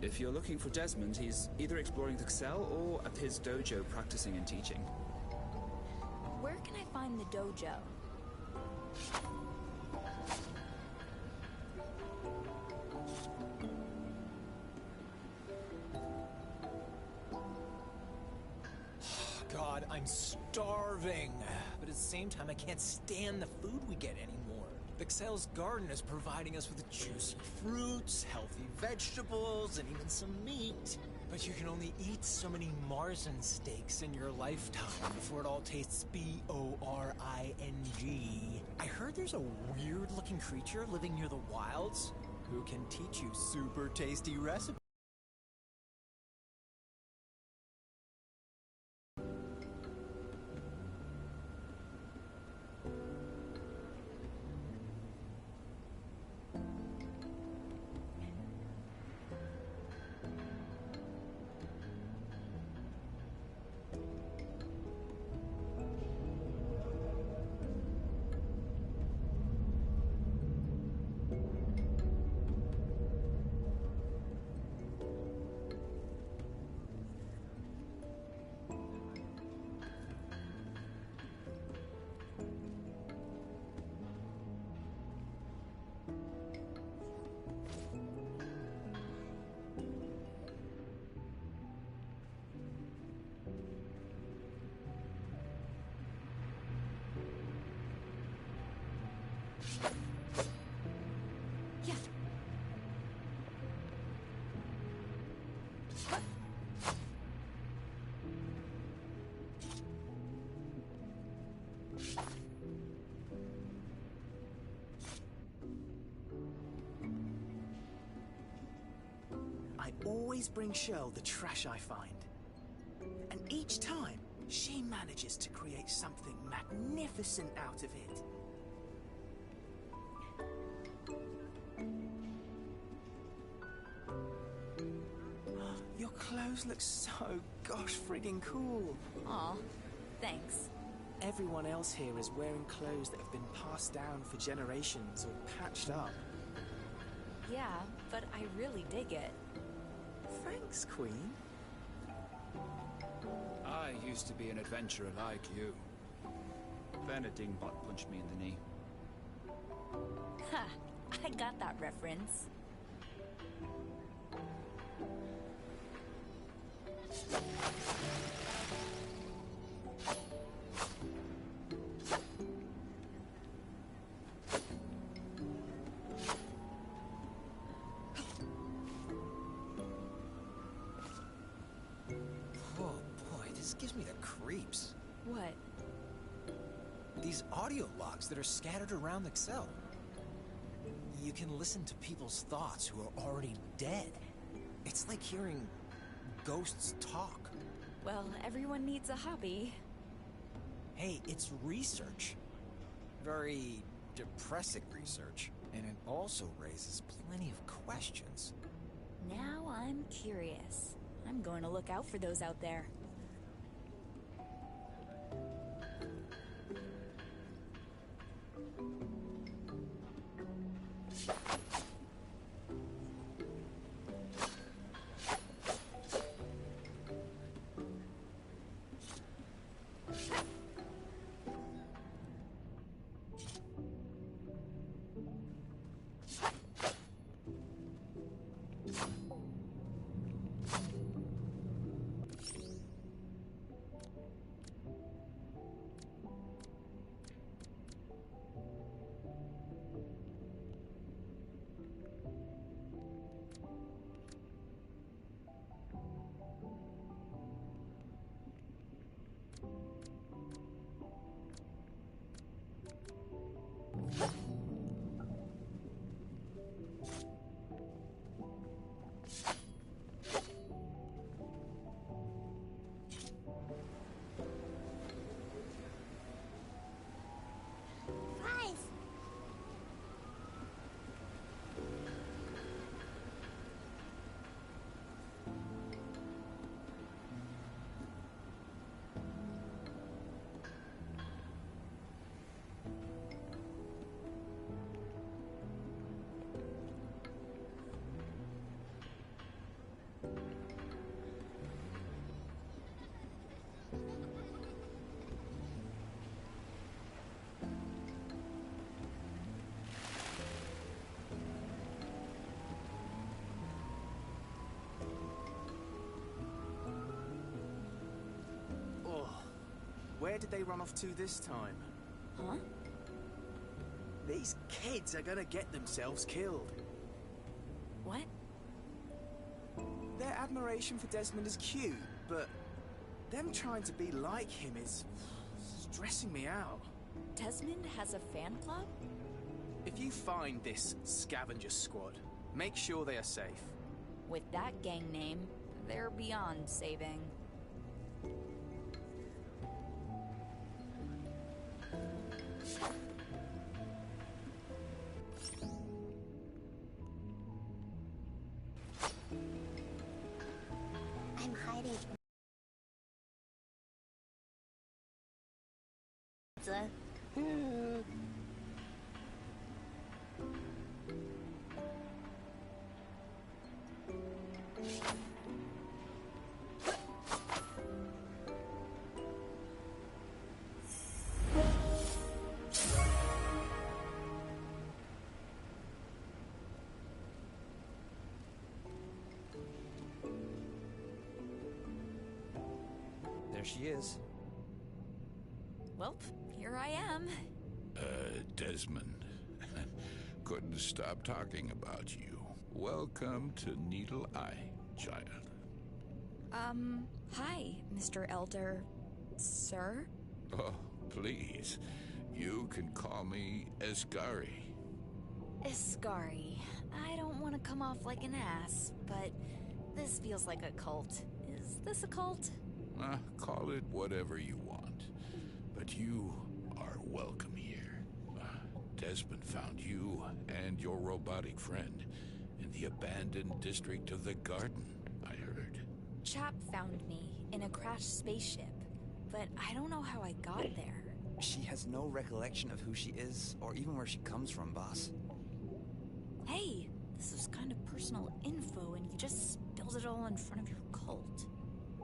If you're looking for Desmond, he's either exploring the cell or at his dojo practicing and teaching. Where can I find the dojo? God, I'm starving. But at the same time, I can't stand the food we get anymore. Vixel's garden is providing us with juicy fruits, healthy vegetables, and even some meat. But you can only eat so many Marzen steaks in your lifetime before it all tastes boring. I heard there's a weird-looking creature living near the wilds who can teach you super tasty recipes. I always bring Shell the trash I find. And each time, she manages to create something magnificent out of it. Your clothes look so gosh friggin' cool. Aw, thanks. Everyone else here is wearing clothes that have been passed down for generations or patched up. Yeah, but I really dig it. Thanks, Queen. I used to be an adventurer like you. Then a dingbot punched me in the knee. Ha! I got that reference. Gives me the creeps. What? These audio logs that are scattered around the cell. You can listen to people's thoughts who are already dead. It's like hearing ghosts talk. Well, everyone needs a hobby. Hey, it's research. Very depressing research. And it also raises plenty of questions. Now I'm curious. I'm going to look out for those out there. Where did they run off to this time? Huh? These kids are gonna get themselves killed. What? Their admiration for Desmond is cute, but them trying to be like him is stressing me out. Desmond has a fan club? If you find this scavenger squad, make sure they are safe. With that gang name, they're beyond saving. I'm hiding. There she is. Welp, here I am. Desmond. Couldn't stop talking about you. Welcome to Needle Eye, child. Hi, Mr. Elder. Sir? Oh, please. You can call me Esgari. Iscari. I don't want to come off like an ass, but this feels like a cult. Is this a cult? Call it whatever you want. But you are welcome here. Desmond found you and your robotic friend in the abandoned district of the Garden, I heard. Chap found me in a crashed spaceship, but I don't know how I got there. She has no recollection of who she is, or even where she comes from, boss. Hey, this is kind of personal info and you just spilled it all in front of your cult.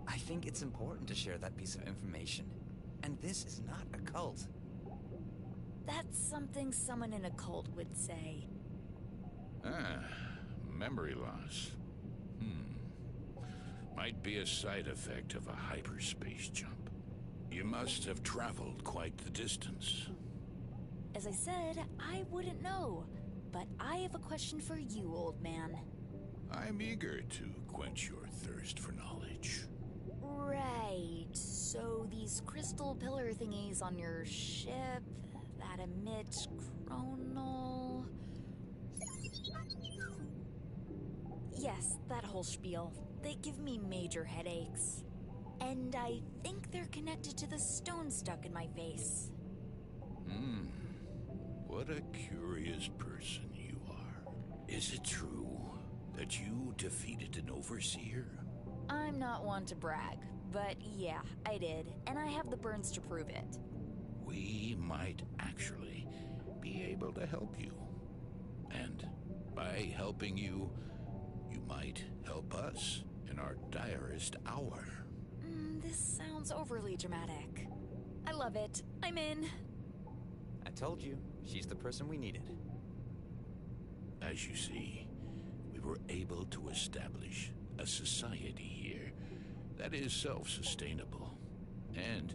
I think it's important to share that piece of information. And this is not a cult. That's something someone in a cult would say. Memory loss. Might be a side effect of a hyperspace jump. You must have traveled quite the distance. As I said, I wouldn't know. But I have a question for you, old man. I'm eager to quench your thirst for knowledge. Right, so these crystal pillar thingies on your ship that emit chronal... Yes, that whole spiel. They give me major headaches. And I think they're connected to the stone stuck in my face. What a curious person you are. Is it true that you defeated an overseer? I'm not one to brag, but yeah, I did, and I have the burns to prove it. We might actually be able to help you. And by helping you, you might help us in our direst hour. This sounds overly dramatic. I love it. I'm in. I told you, she's the person we needed. As you see, we were able to establish a society here that is self-sustainable and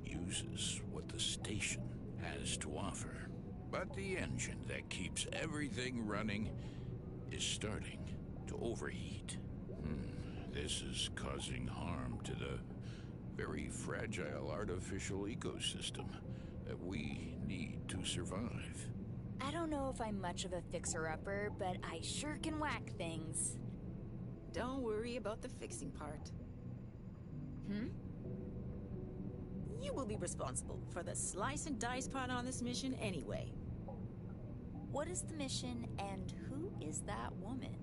uses what the station has to offer. But the engine that keeps everything running is starting to overheat. This is causing harm to the very fragile artificial ecosystem that we need to survive. I don't know if I'm much of a fixer-upper, but I sure can whack things. Don't worry about the fixing part. You will be responsible for the slice and dice part on this mission anyway. What is the mission, and who is that woman?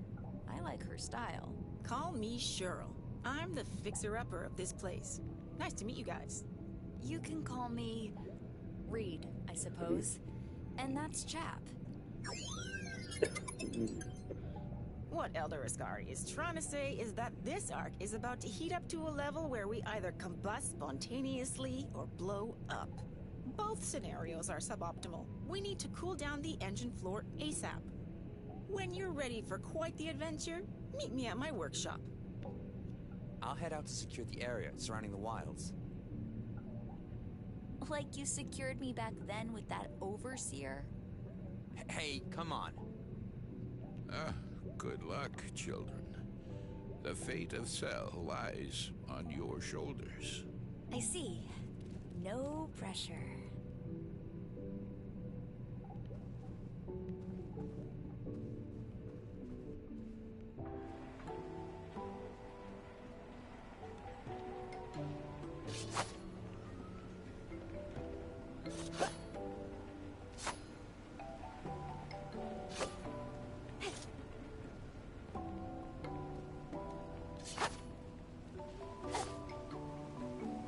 I like her style. Call me Cheryl. I'm the fixer-upper of this place. Nice to meet you guys. You can call me... Reed, I suppose. And that's Chap. What Elder Ascari is trying to say is that this arc is about to heat up to a level where we either combust spontaneously or blow up. Both scenarios are suboptimal. We need to cool down the engine floor ASAP. When you're ready for quite the adventure, meet me at my workshop. I'll head out to secure the area surrounding the wilds. Like you secured me back then with that overseer? Hey, come on. Good luck, children. The fate of Cell lies on your shoulders. I see. No pressure.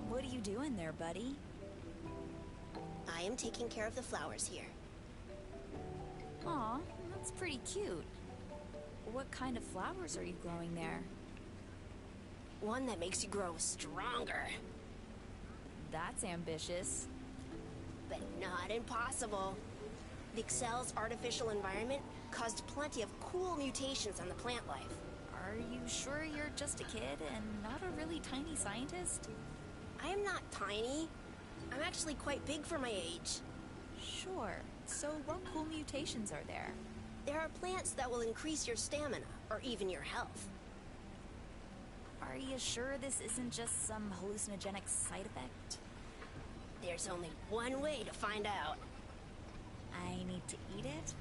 What are you doing there, buddy? I am taking care of the flowers here. Aw, that's pretty cute. What kind of flowers are you growing there? One that makes you grow stronger, That's ambitious. but not impossible. Vixel's artificial environment caused plenty of cool mutations on the plant life. Are you sure you're just a kid and not a really tiny scientist? I am not tiny. I'm actually quite big for my age. Sure. So what cool mutations are there? There are plants that will increase your stamina, or even your health. Are you sure this isn't just some hallucinogenic side effect? There's only one way to find out. I need to eat it?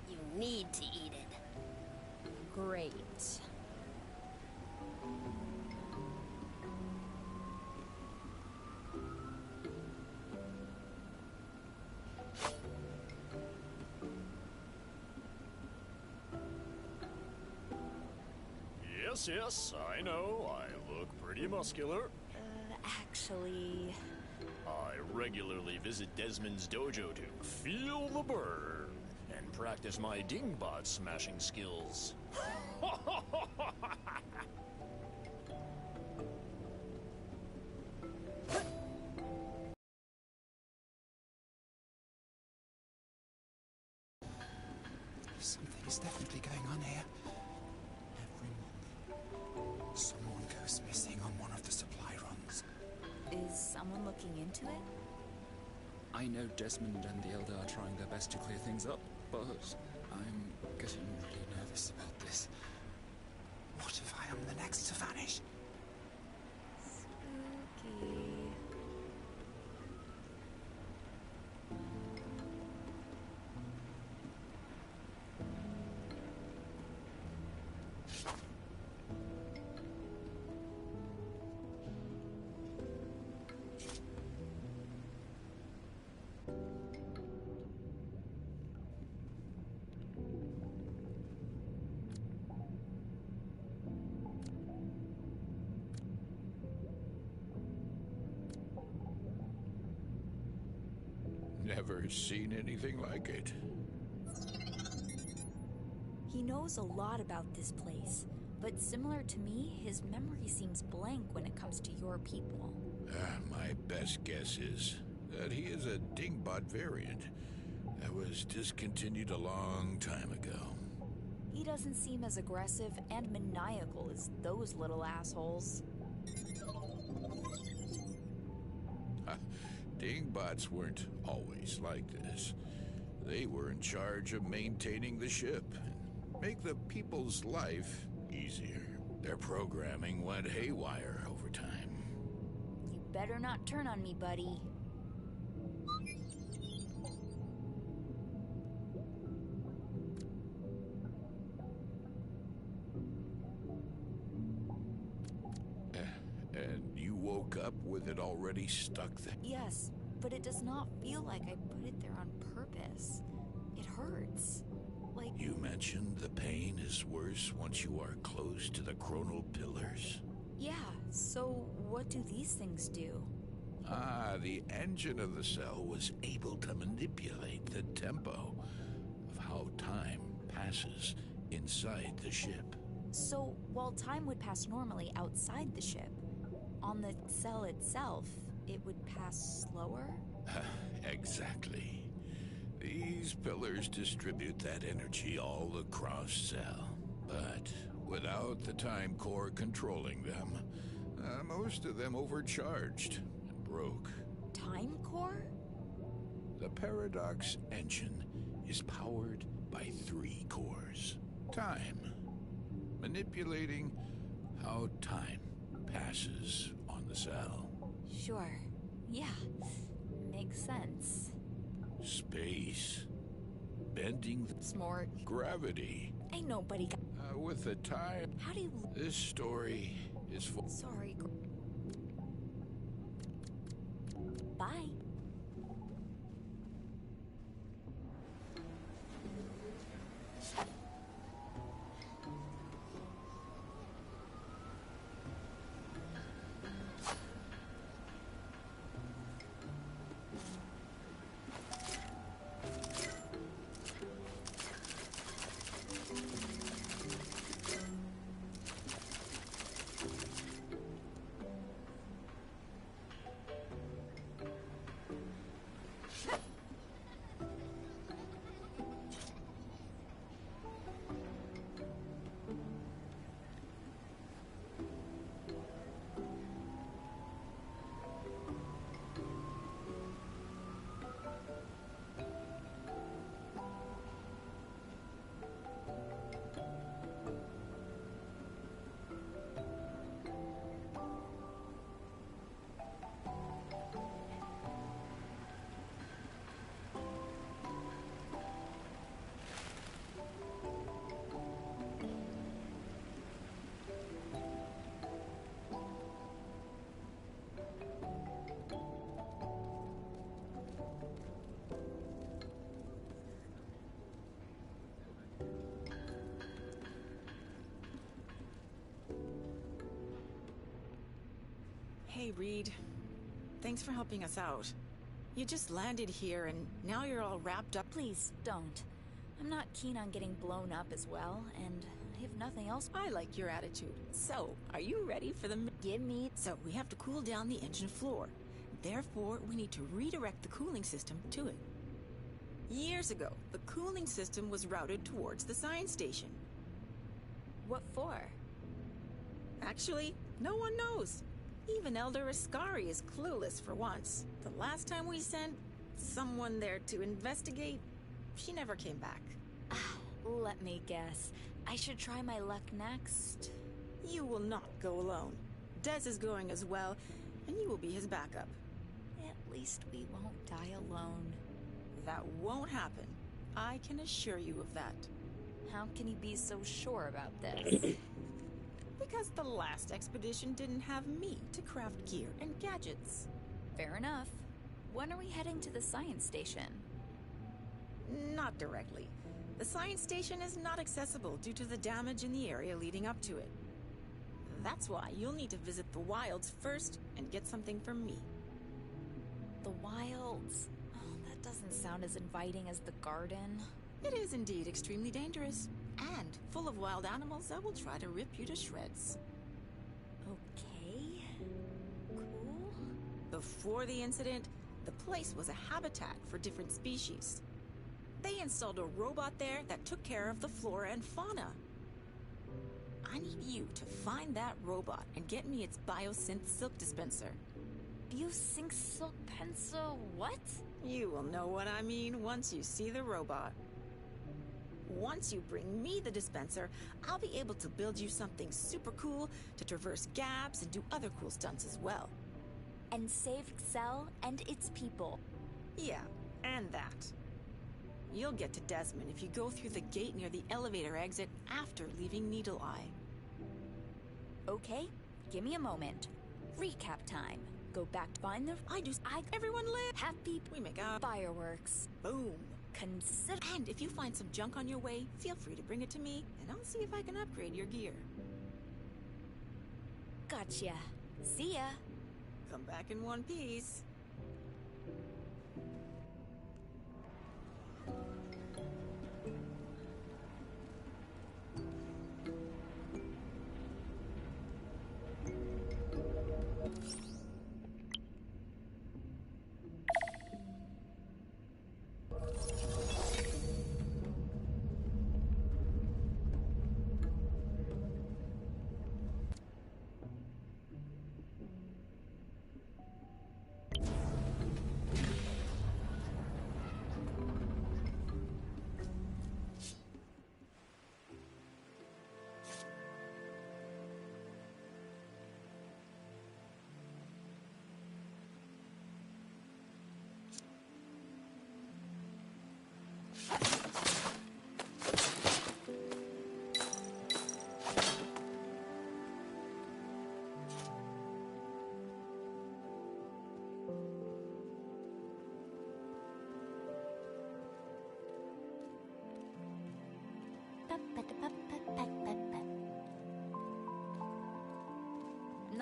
You need to eat it. Great. Yes, I know. I look pretty muscular. Actually... I regularly visit Desmond's dojo to feel the burn and practice my dingbot smashing skills. Something's definitely going on here. Every month, someone goes missing on one of the supply runs. Is someone looking into it? I know Desmond and the Elder are trying their best to clear things up, but I'm getting really nervous about this. What if I am the next to vanish? Spooky. Never seen anything like it. He knows a lot about this place, but similar to me, his memory seems blank when it comes to your people. My best guess is that he is a dingbot variant that was discontinued a long time ago. He doesn't seem as aggressive and maniacal as those little assholes. Dingbots weren't always like this. They were in charge of maintaining the ship and make the people's life easier. Their programming went haywire over time. You better not turn on me, buddy. And you woke up with it already stuck there? Yes, but it does not feel like I put it there on purpose. It hurts. Like... You mentioned the pain is worse once you are close to the chronal pillars. Yeah, so what do these things do? The engine of the cell was able to manipulate the tempo of how time passes inside the ship. So, while time would pass normally outside the ship, on the cell itself, it would pass slower? Exactly. These pillars distribute that energy all across cell. But without the time core controlling them, most of them overcharged and broke. time core? The Paradox engine is powered by 3 cores. Time. Manipulating how time passes on the cell. Sure. Yeah. Makes sense. Space. Bending the Smart. gravity. Ain't nobody got... With the time, How do you... this story is full. Sorry. Bye. Hey, Reed. Thanks for helping us out. You just landed here and now you're all wrapped up. Please, don't. I'm not keen on getting blown up as well, and I have nothing else. I like your attitude. So, are you ready for the... Give me... So, we have to cool down the engine floor. Therefore, we need to redirect the cooling system to it. Years ago, the cooling system was routed towards the science station. What for? Actually, no one knows. Even Elder Ascari is clueless for once. The last time we sent someone there to investigate, she never came back. Let me guess. I should try my luck next. You will not go alone. Dez is going as well, and you will be his backup. At least we won't die alone. That won't happen. I can assure you of that. How can you be so sure about this? Because the last expedition didn't have me to craft gear and gadgets. Fair enough. When are we heading to the science station? Not directly. The science station is not accessible due to the damage in the area leading up to it. That's why you'll need to visit the wilds first and get something from me. The wilds? Oh, that doesn't sound as inviting as the garden. It is indeed extremely dangerous, and full of wild animals that will try to rip you to shreds. Okay. Cool. Before the incident, the place was a habitat for different species. They installed a robot there that took care of the flora and fauna. I need you to find that robot and get me its biosynth silk dispenser. Biosync silk pencil, what? You will know what I mean once you see the robot. Once you bring me the dispenser, I'll be able to build you something super cool to traverse gaps and do other cool stunts as well. And save Excel and its people. Yeah, and that. You'll get to Desmond if you go through the gate near the elevator exit after leaving Needle Eye. Okay, give me a moment. Recap time. Go back to find the... Everyone live! Happy... We make a... Fireworks. Boom. Consider... And if you find some junk on your way, feel free to bring it to me, and I'll see if I can upgrade your gear. Gotcha. See ya. Come back in one piece.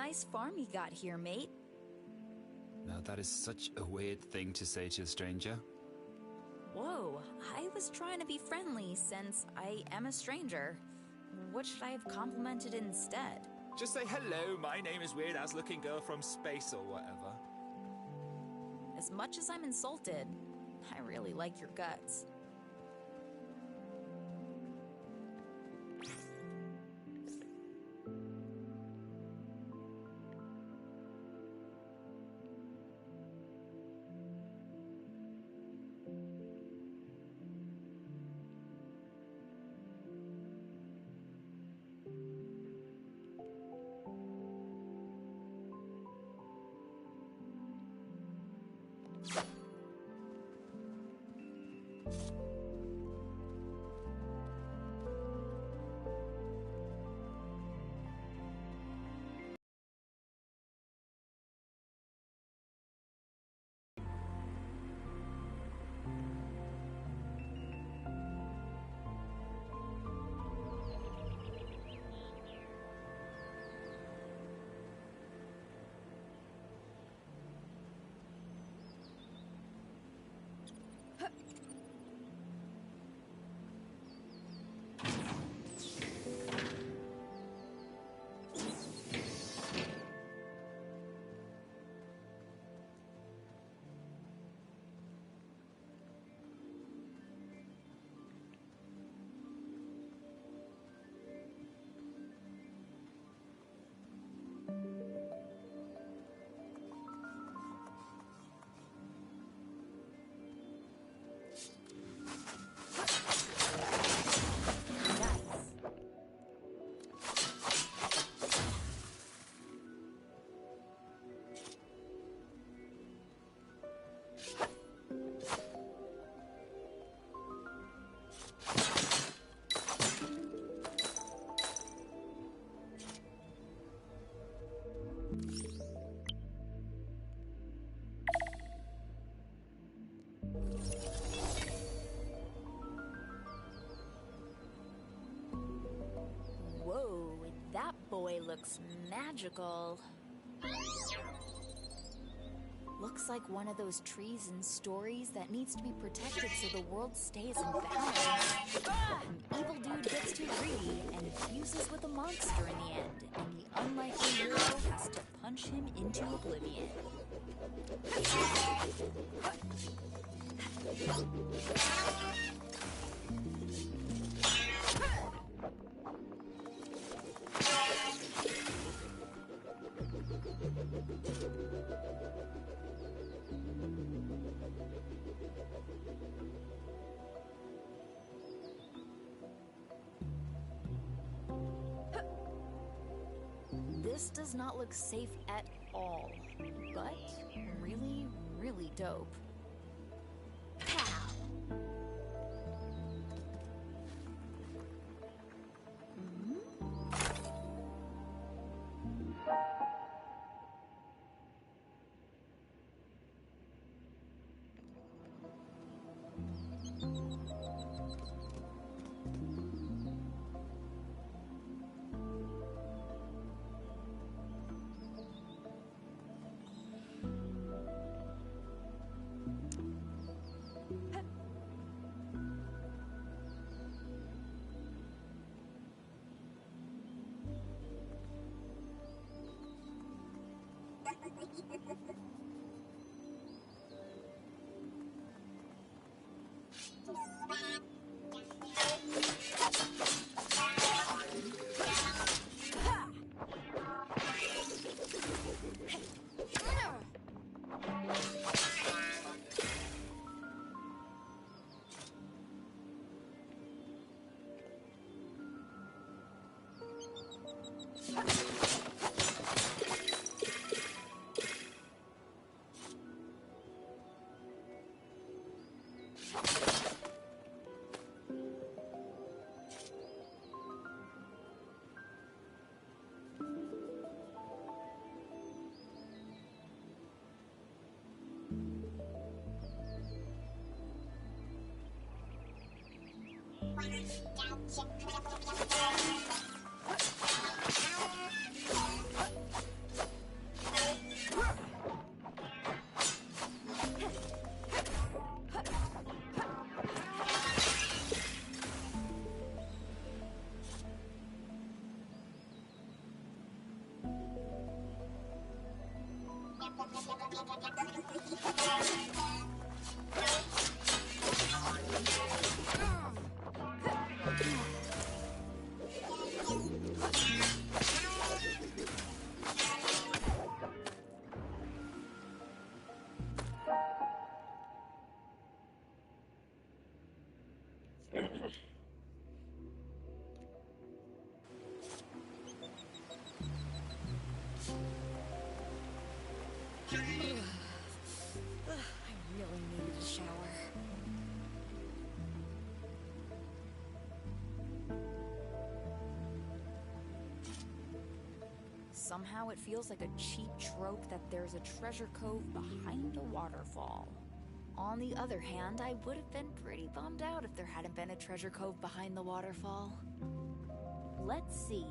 nice farm you got here, mate. Now that is such a weird thing to say to a stranger. Whoa, I was trying to be friendly since I am a stranger. What should I have complimented instead? Just say hello, my name is Weird Ass Looking Girl from Space or whatever. As much as I'm insulted, I really like your guts. Whoa, that boy looks magical. Looks like one of those trees in stories that needs to be protected so the world stays in balance. An evil dude gets too greedy and fuses with a monster in the end, and the unlikely hero has to punch him into oblivion. This does not look safe at all, but really, really dope. Pow! I really needed a shower. Somehow it feels like a cheap trope that there's a treasure cove behind a waterfall. On the other hand, I would have been pretty bummed out if there hadn't been a treasure cove behind the waterfall. Let's see.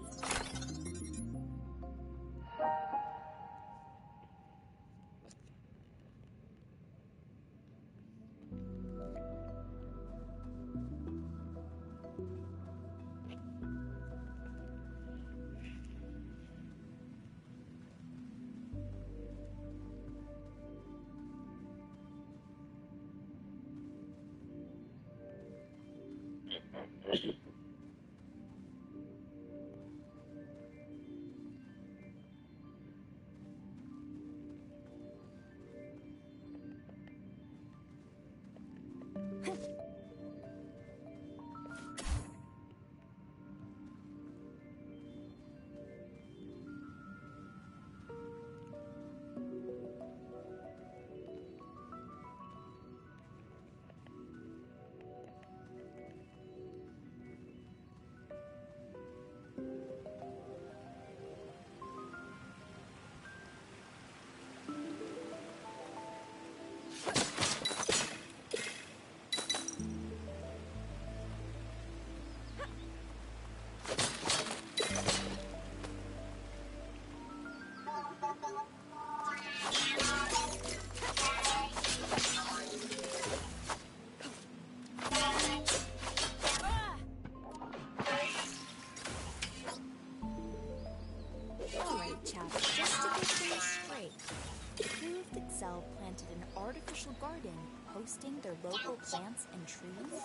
Planted an artificial garden hosting their local plants and trees.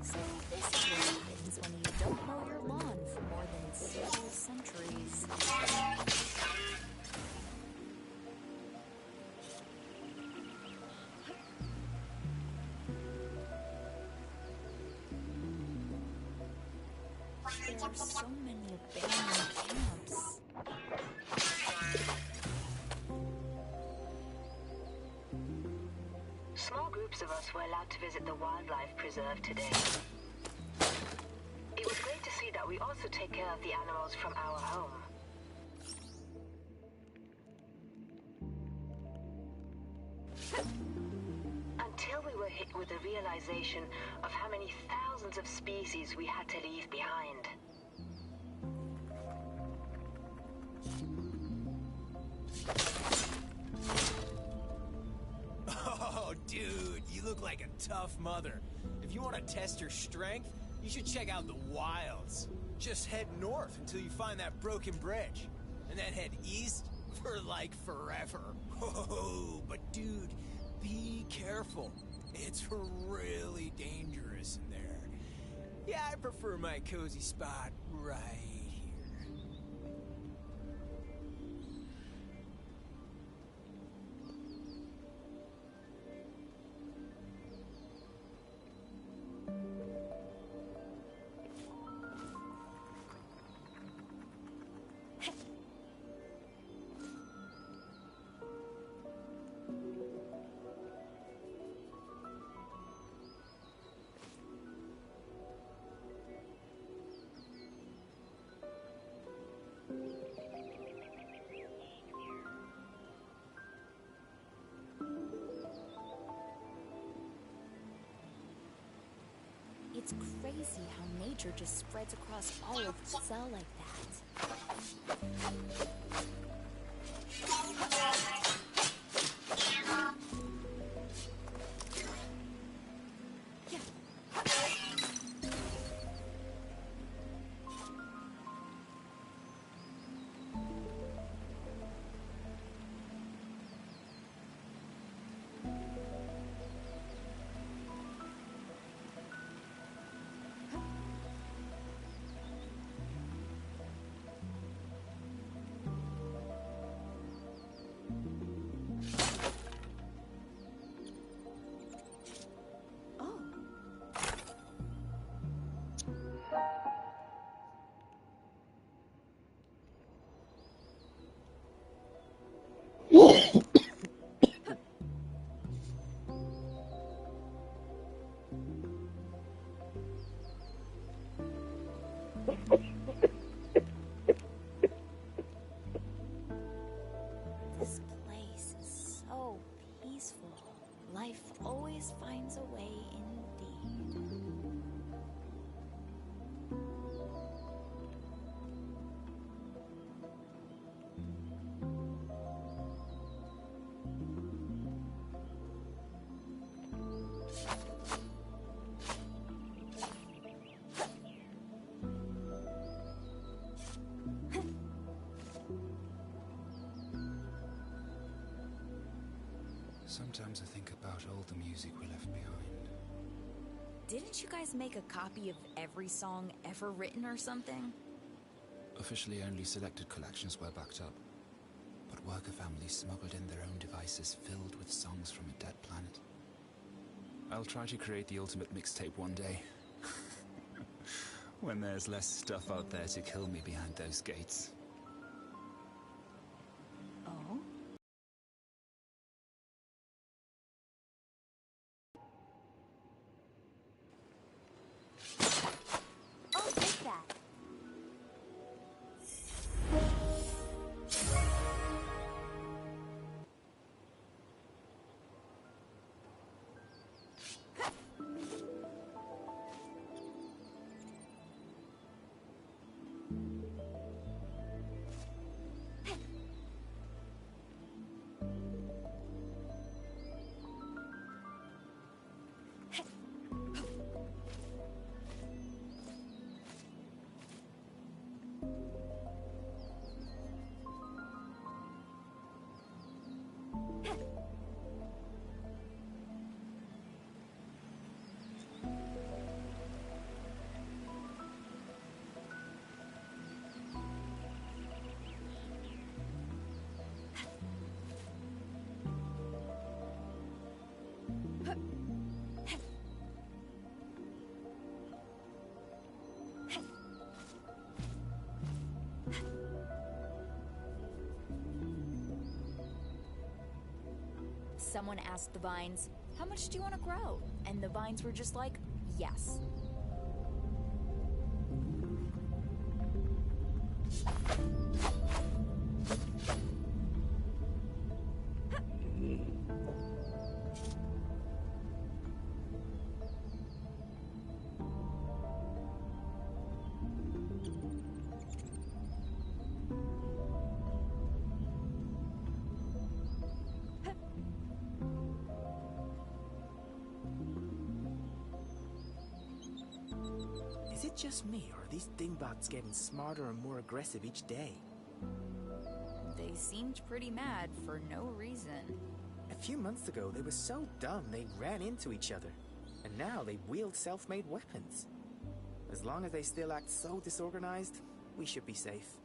So this is what happens when you don't mow your lawn for more than several centuries. There are so many abandoned camps. Small groups of us were allowed to visit the wildlife preserve today. It was great to see that we also take care of the animals from our home. Until we were hit with the realization of how many thousands of species we had to leave behind. Oh, dude, you look like a tough mother. If you want to test your strength, you should check out the wilds. Just head north until you find that broken bridge, and then head east for like forever. Oh, but dude, be careful. It's really dangerous in there. Yeah, I prefer my cozy spot right here. It's crazy how nature just spreads across all of Cell like that. always finds a way indeed. Sometimes I think about all the music we left behind. Didn't you guys make a copy of every song ever written or something? Officially, only selected collections were backed up. But worker families smuggled in their own devices filled with songs from a dead planet. I'll try to create the ultimate mixtape one day. When there's less stuff out there to kill me behind those gates. Oh? I'll take that. Someone asked the vines, how much do you want to grow? And the vines were just like, yes. Is it just me, or are these dingbots getting smarter and more aggressive each day? They seemed pretty mad for no reason. A few months ago, they were so dumb they ran into each other. And now they wield self-made weapons. As long as they still act so disorganized, we should be safe.